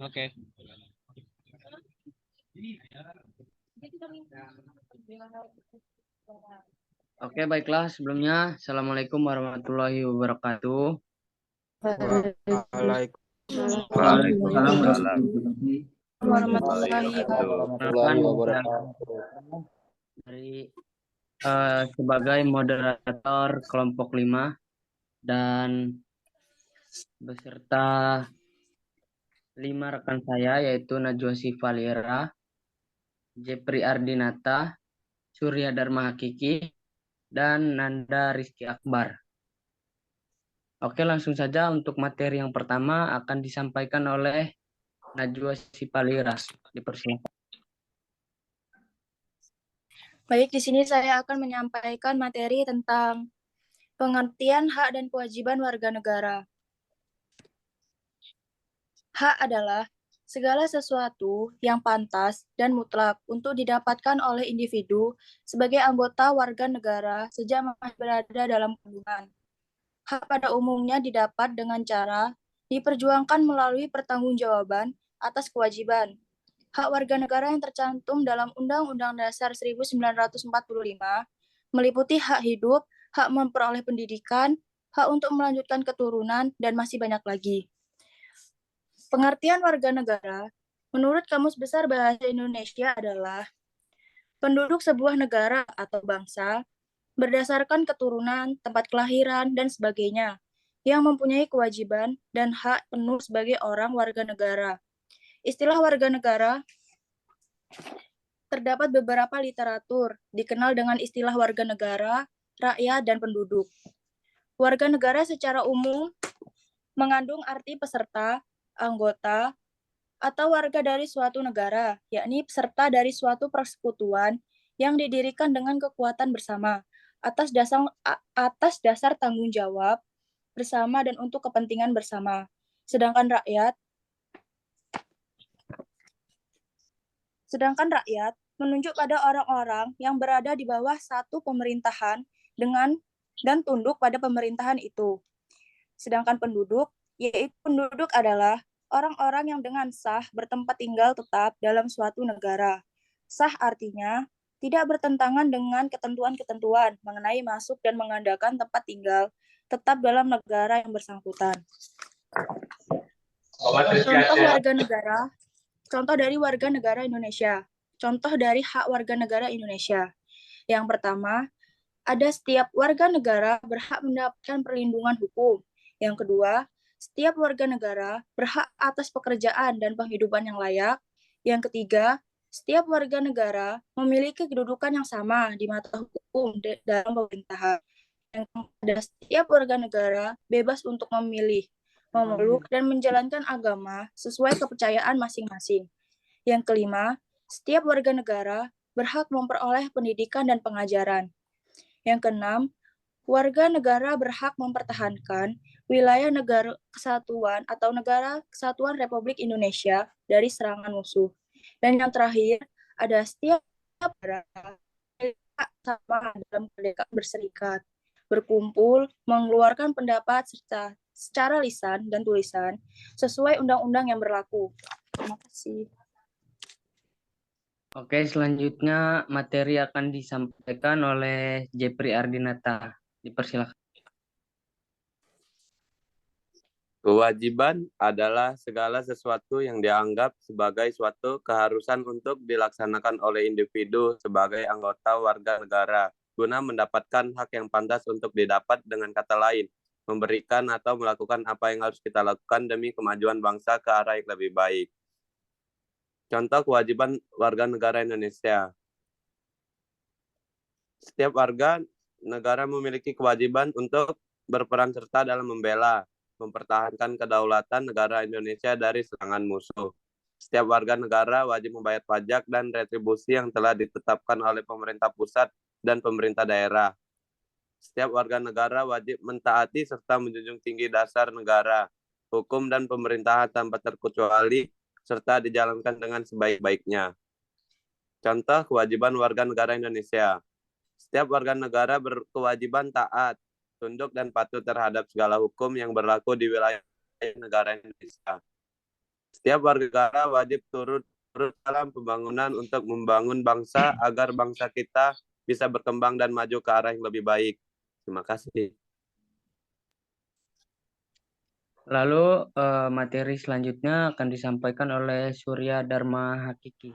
Oke. Oke, baiklah. Sebelumnya, Assalamualaikum warahmatullahi wabarakatuh. Waalaikumsalam warahmatullahi Perkenalkan, wabarakatuh. dari sebagai moderator kelompok 5 dan beserta 5 rekan saya, yaitu Najwa Sivalira, Jepri Ardinata, Surya Dharma Hakiki, dan Nanda Rizky Akbar. Oke, langsung saja untuk materi yang pertama akan disampaikan oleh Najwa Sivalira. Dipersilakan. Baik, di sini saya akan menyampaikan materi tentang pengertian hak dan kewajiban warga negara. Hak adalah segala sesuatu yang pantas dan mutlak untuk didapatkan oleh individu sebagai anggota warga negara sejak masih berada dalam kandungan. Hak pada umumnya didapat dengan cara diperjuangkan melalui pertanggungjawaban atas kewajiban. Hak warga negara yang tercantum dalam Undang-Undang Dasar 1945 meliputi hak hidup, hak memperoleh pendidikan, hak untuk melanjutkan keturunan, dan masih banyak lagi. Pengertian warga negara menurut Kamus Besar Bahasa Indonesia adalah penduduk sebuah negara atau bangsa berdasarkan keturunan, tempat kelahiran, dan sebagainya yang mempunyai kewajiban dan hak penuh sebagai orang warga negara. Istilah warga negara terdapat beberapa literatur, dikenal dengan istilah warga negara, rakyat, dan penduduk. Warga negara secara umum mengandung arti peserta, anggota, atau warga dari suatu negara, yakni peserta dari suatu persekutuan yang didirikan dengan kekuatan bersama, atas dasar tanggung jawab bersama dan untuk kepentingan bersama. Sedangkan rakyat menunjuk pada orang-orang yang berada di bawah satu pemerintahan dan tunduk pada pemerintahan itu. Sedangkan penduduk, yaitu penduduk adalah orang-orang yang dengan sah bertempat tinggal tetap dalam suatu negara. Sah artinya tidak bertentangan dengan ketentuan-ketentuan mengenai masuk dan mengadakan tempat tinggal tetap dalam negara yang bersangkutan. Contoh dari warga negara Indonesia. Contoh dari hak warga negara Indonesia. Yang pertama, ada setiap warga negara berhak mendapatkan perlindungan hukum. Yang kedua, setiap warga negara berhak atas pekerjaan dan penghidupan yang layak. Yang ketiga, setiap warga negara memiliki kedudukan yang sama di mata hukum dalam pemerintahan. Yang keempat, setiap warga negara bebas untuk memilih, memeluk, dan menjalankan agama sesuai kepercayaan masing-masing. Yang kelima, setiap warga negara berhak memperoleh pendidikan dan pengajaran. Yang keenam, warga negara berhak mempertahankan wilayah negara kesatuan atau negara kesatuan Republik Indonesia dari serangan musuh. Dan yang terakhir, ada setiap negara sama dalam kemerdekaan berserikat, berkumpul, mengeluarkan pendapat serta secara lisan dan tulisan sesuai undang-undang yang berlaku. Terima kasih. Oke, selanjutnya materi akan disampaikan oleh Jepri Ardinata. Dipersilakan. Kewajiban adalah segala sesuatu yang dianggap sebagai suatu keharusan untuk dilaksanakan oleh individu sebagai anggota warga negara, guna mendapatkan hak yang pantas untuk didapat, dengan kata lain, memberikan atau melakukan apa yang harus kita lakukan demi kemajuan bangsa ke arah yang lebih baik. Contoh kewajiban warga negara Indonesia. Setiap warga negara memiliki kewajiban untuk berperan serta dalam membela, mempertahankan kedaulatan negara Indonesia dari serangan musuh. Setiap warga negara wajib membayar pajak dan retribusi yang telah ditetapkan oleh pemerintah pusat dan pemerintah daerah. Setiap warga negara wajib mentaati serta menjunjung tinggi dasar negara, hukum dan pemerintahan tanpa terkecuali, serta dijalankan dengan sebaik-baiknya. Contoh kewajiban warga negara Indonesia. Setiap warga negara berkewajiban taat, tunduk dan patuh terhadap segala hukum yang berlaku di wilayah negara Indonesia. Setiap warga negara wajib turut dalam pembangunan untuk membangun bangsa agar bangsa kita bisa berkembang dan maju ke arah yang lebih baik. Terima kasih. Lalu materi selanjutnya akan disampaikan oleh Surya Dharma Hakiki.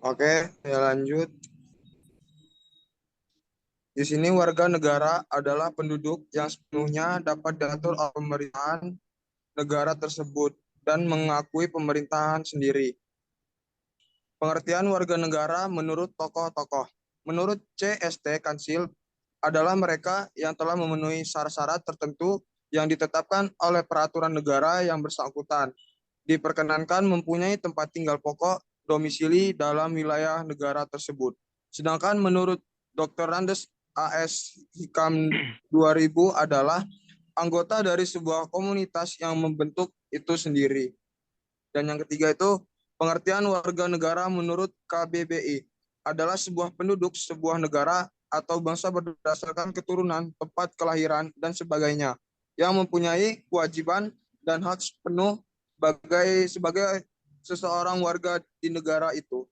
Oke, saya lanjut. Di sini warga negara adalah penduduk yang sepenuhnya dapat diatur oleh pemerintahan negara tersebut dan mengakui pemerintahan sendiri. Pengertian warga negara menurut tokoh-tokoh. Menurut CST Kansil adalah mereka yang telah memenuhi syarat-syarat tertentu yang ditetapkan oleh peraturan negara yang bersangkutan. Diperkenankan mempunyai tempat tinggal pokok domisili dalam wilayah negara tersebut. Sedangkan menurut Dr. Randes AS Hikam 2000 adalah anggota dari sebuah komunitas yang membentuk itu sendiri. Dan yang ketiga itu pengertian warga negara menurut KBBI adalah sebuah penduduk sebuah negara atau bangsa berdasarkan keturunan, tempat kelahiran, dan sebagainya yang mempunyai kewajiban dan hak penuh sebagai seseorang warga di negara itu.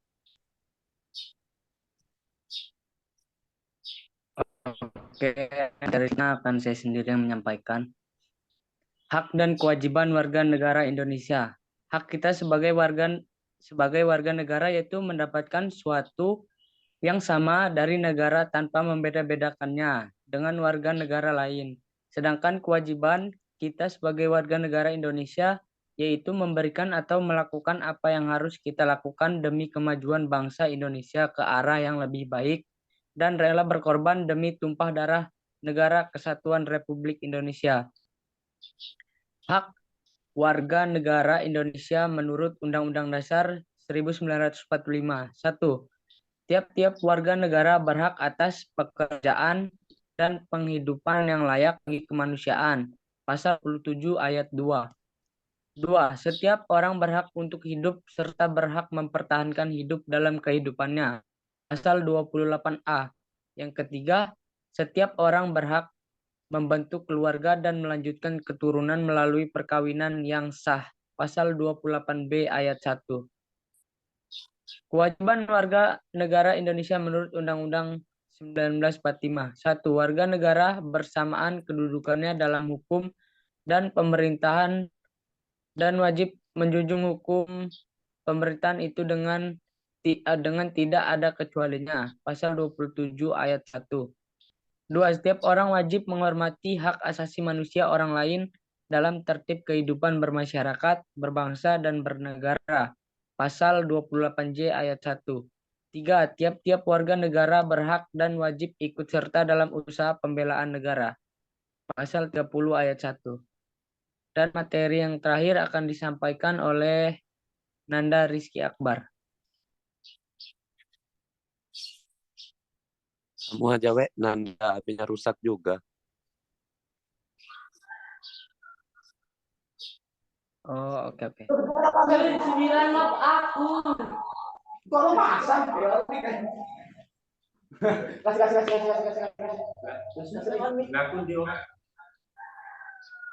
Oke, materinya akan saya sendiri yang menyampaikan. Hak dan kewajiban warga negara Indonesia. Hak kita sebagai warga negara yaitu mendapatkan suatu yang sama dari negara tanpa membeda-bedakannya dengan warga negara lain. Sedangkan kewajiban kita sebagai warga negara Indonesia yaitu memberikan atau melakukan apa yang harus kita lakukan demi kemajuan bangsa Indonesia ke arah yang lebih baik dan rela berkorban demi tumpah darah negara kesatuan Republik Indonesia. Hak warga negara Indonesia menurut Undang-Undang Dasar 1945. 1. Tiap-tiap warga negara berhak atas pekerjaan dan penghidupan yang layak bagi kemanusiaan. Pasal 27 ayat 2. 2. Setiap orang berhak untuk hidup serta berhak mempertahankan hidup dalam kehidupannya. Pasal 28A. Yang ketiga, setiap orang berhak membentuk keluarga dan melanjutkan keturunan melalui perkawinan yang sah. Pasal 28B ayat 1. Kewajiban warga negara Indonesia menurut Undang-Undang 1945. 1. Warga negara bersamaan kedudukannya dalam hukum dan pemerintahan dan wajib menjunjung hukum pemerintahan itu dengan tidak ada kecualinya. Pasal 27 ayat 1. 2. Setiap orang wajib menghormati hak asasi manusia orang lain dalam tertib kehidupan bermasyarakat, berbangsa, dan bernegara. Pasal 28J ayat 1. 3. Tiap-tiap warga negara berhak dan wajib ikut serta dalam usaha pembelaan negara. Pasal 30 ayat 1. Dan materi yang terakhir akan disampaikan oleh Nanda Rizky Akbar. Kamu aja, we. Nanda, HP-nya rusak juga. Oh, oke.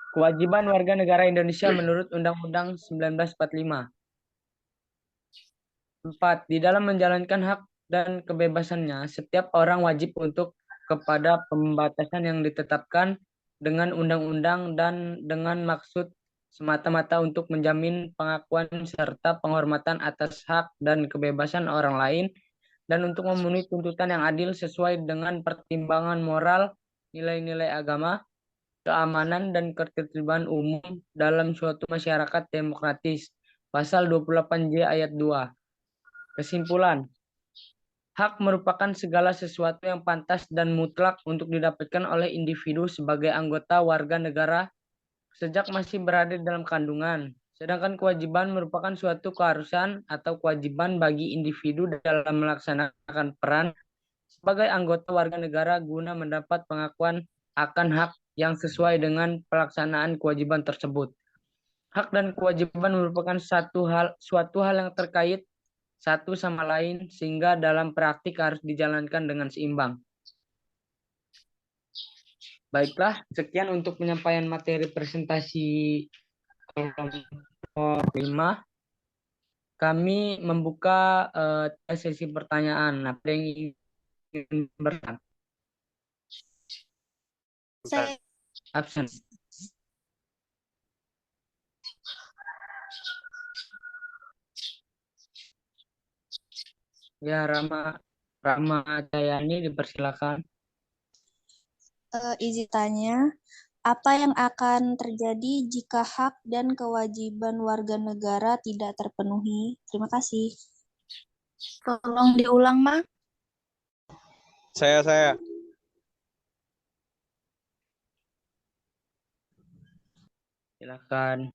Kewajiban warga negara Indonesia menurut Undang-Undang 1945. 4. Di dalam menjalankan hak dan kebebasannya, setiap orang wajib untuk kepada pembatasan yang ditetapkan dengan undang-undang dan dengan maksud semata-mata untuk menjamin pengakuan serta penghormatan atas hak dan kebebasan orang lain dan untuk memenuhi tuntutan yang adil sesuai dengan pertimbangan moral, nilai-nilai agama, keamanan dan ketertiban umum dalam suatu masyarakat demokratis. Pasal 28J ayat 2. Kesimpulan, hak merupakan segala sesuatu yang pantas dan mutlak untuk didapatkan oleh individu sebagai anggota warga negara sejak masih berada dalam kandungan. Sedangkan kewajiban merupakan suatu keharusan atau kewajiban bagi individu dalam melaksanakan peran sebagai anggota warga negara guna mendapat pengakuan akan hak yang sesuai dengan pelaksanaan kewajiban tersebut. Hak dan kewajiban merupakan suatu hal yang terkait satu sama lain sehingga dalam praktik harus dijalankan dengan seimbang. Baiklah, sekian untuk penyampaian materi presentasi kelompok 5. Kami membuka sesi pertanyaan. Apa yang ingin bertanya? Saya Absen. Ya, Rama Jayani dipersilakan. izin tanya, apa yang akan terjadi jika hak dan kewajiban warga negara tidak terpenuhi? Terima kasih. Tolong diulang, Ma. Saya. Silakan.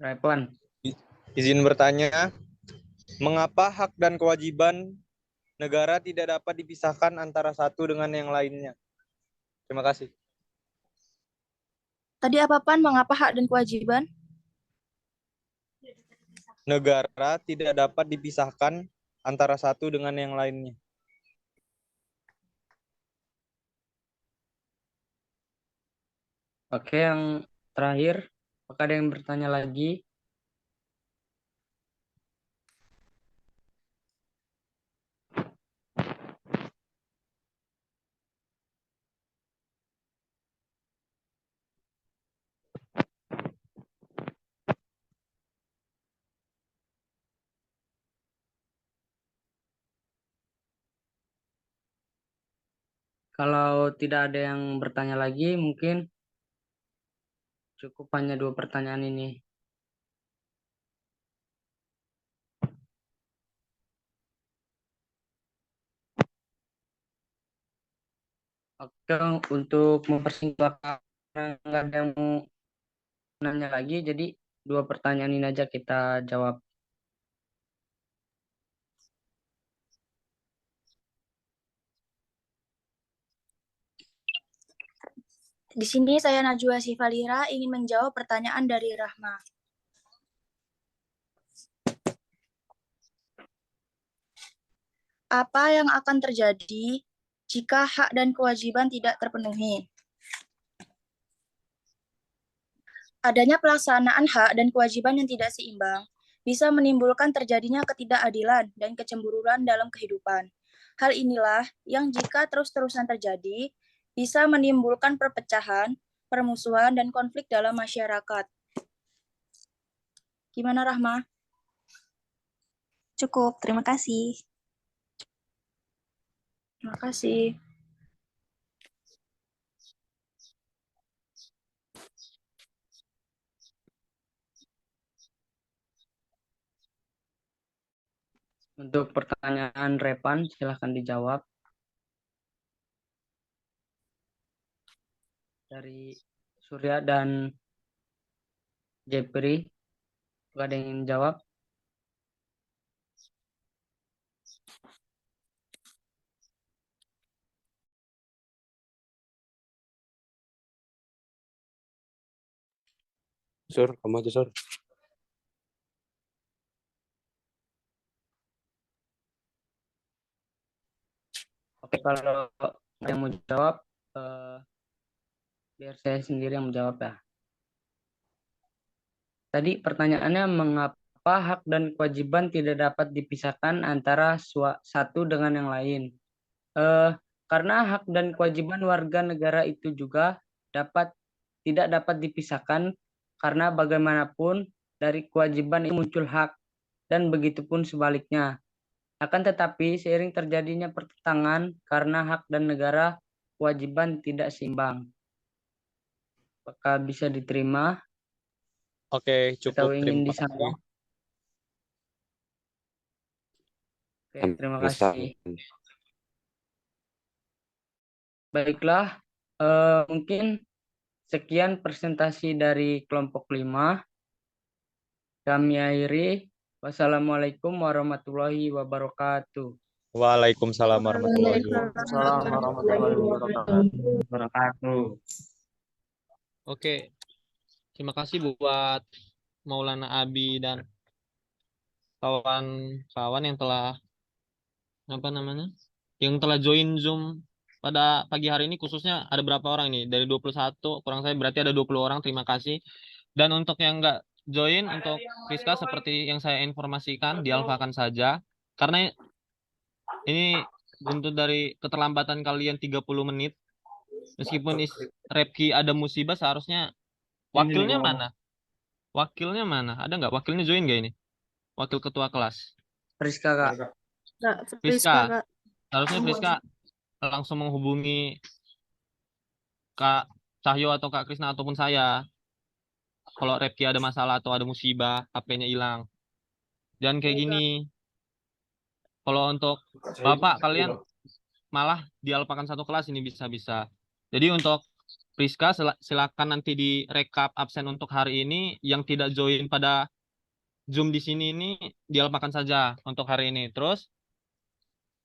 Repan. Izin bertanya, mengapa hak dan kewajiban negara tidak dapat dipisahkan antara satu dengan yang lainnya? Terima kasih. Tadi apa, Pan? Mengapa hak dan kewajiban? Negara tidak dapat dipisahkan antara satu dengan yang lainnya. Oke, yang terakhir, apakah ada yang bertanya lagi? Kalau tidak ada yang bertanya lagi, mungkin cukup hanya 2 pertanyaan ini. Oke, untuk mempersingkat, nggak ada yang mau nanya lagi, jadi 2 pertanyaan ini aja kita jawab. Di sini saya Najwa Sivalira ingin menjawab pertanyaan dari Rahma. Apa yang akan terjadi jika hak dan kewajiban tidak terpenuhi? Adanya pelaksanaan hak dan kewajiban yang tidak seimbang bisa menimbulkan terjadinya ketidakadilan dan kecemburuan dalam kehidupan. Hal inilah yang jika terus-terusan terjadi, bisa menimbulkan perpecahan, permusuhan, dan konflik dalam masyarakat. Gimana, Rahma? Cukup, terima kasih. Terima kasih. Untuk pertanyaan Repan, silahkan dijawab. Dari Surya dan Jepri, ada yang ingin jawab? Sur, kamu aja, Sur. Oke, kalau yang mau jawab, biar saya sendiri yang menjawab ya. Tadi pertanyaannya, mengapa hak dan kewajiban tidak dapat dipisahkan antara satu dengan yang lain? Karena hak dan kewajiban warga negara itu juga tidak dapat dipisahkan, karena bagaimanapun dari kewajiban itu muncul hak, dan begitupun sebaliknya. Akan tetapi seiring terjadinya pertentangan karena hak dan negara, kewajiban tidak seimbang. Apakah bisa diterima? Oke, Atau cukup. ingin Terima disambung? kasih. Oke, terima kasih. Baiklah, mungkin sekian presentasi dari kelompok 5. Kami akhiri. Wassalamualaikum warahmatullahi wabarakatuh. Waalaikumsalam warahmatullahi Waalaikumsalam warahmatullahi wabarakatuh. Wabarakatuh. Oke, terima kasih buat Maulana Abi dan kawan-kawan yang telah yang telah join Zoom pada pagi hari ini. Khususnya ada berapa orang ini? Dari 21 kurang saya berarti ada 20 orang. Terima kasih. Dan untuk yang enggak join, untuk Rizka seperti yang saya informasikan, dialfakan saja. Karena ini buntut dari keterlambatan kalian 30 menit. Meskipun Repki ada musibah, seharusnya wakilnya mana? Wakilnya mana? Ada nggak? Wakilnya join nggak ini? Wakil ketua kelas. Priska, Kak. Kak, Priska. Kak. Harusnya Priska langsung menghubungi Kak Cahyo atau Kak Krisna ataupun saya. Kalau Repki ada masalah atau ada musibah, HP-nya hilang. Dan kayak gini. Kalau untuk Bapak, kalian malah dialpakan satu kelas ini bisa-bisa. Jadi untuk Priska, silakan nanti direkap absen untuk hari ini. Yang tidak join pada Zoom di sini ini dialpakan saja untuk hari ini. Terus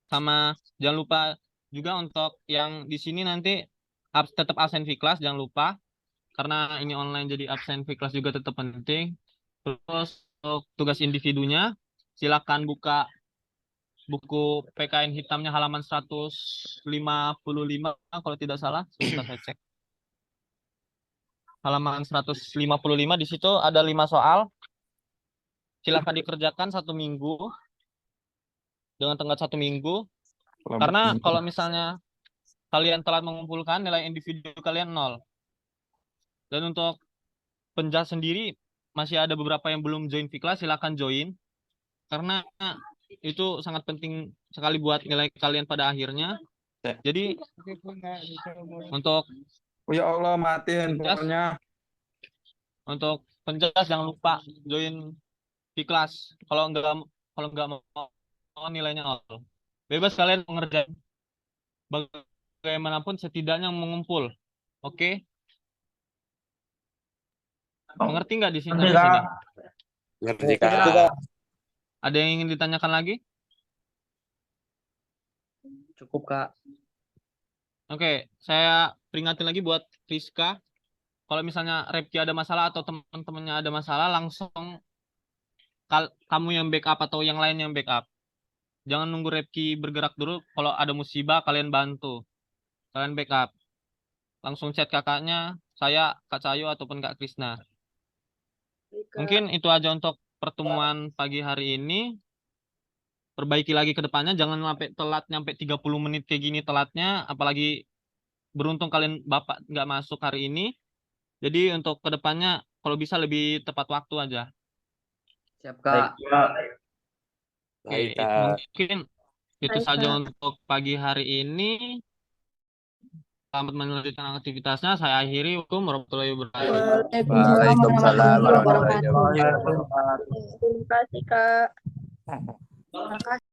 sama jangan lupa juga untuk yang di sini nanti tetap absen di kelas, jangan lupa. Karena ini online jadi absen di kelas juga tetap penting. Terus untuk tugas individunya silakan buka buku PKN hitamnya halaman 155 kalau tidak salah. Sebentar saya cek. Halaman 155 di situ ada 5 soal. Silakan dikerjakan 1 minggu dengan tenggat 1 minggu. Karena kalau misalnya kalian telat mengumpulkan, nilai individu kalian 0. Dan untuk penjas sendiri masih ada beberapa yang belum join Fikla, silakan join. Karena itu sangat penting sekali buat nilai kalian pada akhirnya. Jadi untuk Ya Allah, matiin penjas, pokoknya. untuk penjas jangan lupa join di kelas. Kalau nggak mau nilainya 0. Bebas kalian mengerjakan bagaimanapun, setidaknya mengumpul. Oke? Mengerti nggak di sini? Ngerti, Kak. Ya. Ada yang ingin ditanyakan lagi? Cukup, Kak. Oke, saya peringatin lagi buat Rizka. Kalau misalnya Repki ada masalah atau teman-temannya ada masalah, langsung kamu yang backup atau yang lain yang backup. Jangan nunggu Repki bergerak dulu. Kalau ada musibah, kalian bantu. Kalian backup. Langsung chat kakaknya, saya, Kak Cahyo, ataupun Kak Krisna. Mungkin itu aja untuk pertemuan pagi hari ini. Perbaiki lagi ke depannya, jangan sampai telat nyampe 30 menit kayak gini telatnya, apalagi beruntung kalian Bapak nggak masuk hari ini. Jadi untuk ke depannya kalau bisa lebih tepat waktu aja. Siap, Kak. Baik, Oke, Kak. mungkin itu saja untuk pagi hari ini. Selamat melanjutkan aktivitasnya. Saya akhiri. Assalamualaikum warahmatullahi wabarakatuh. Waalaikumsalam warahmatullahi wabarakatuh. Terima kasih, Kak. Terima kasih.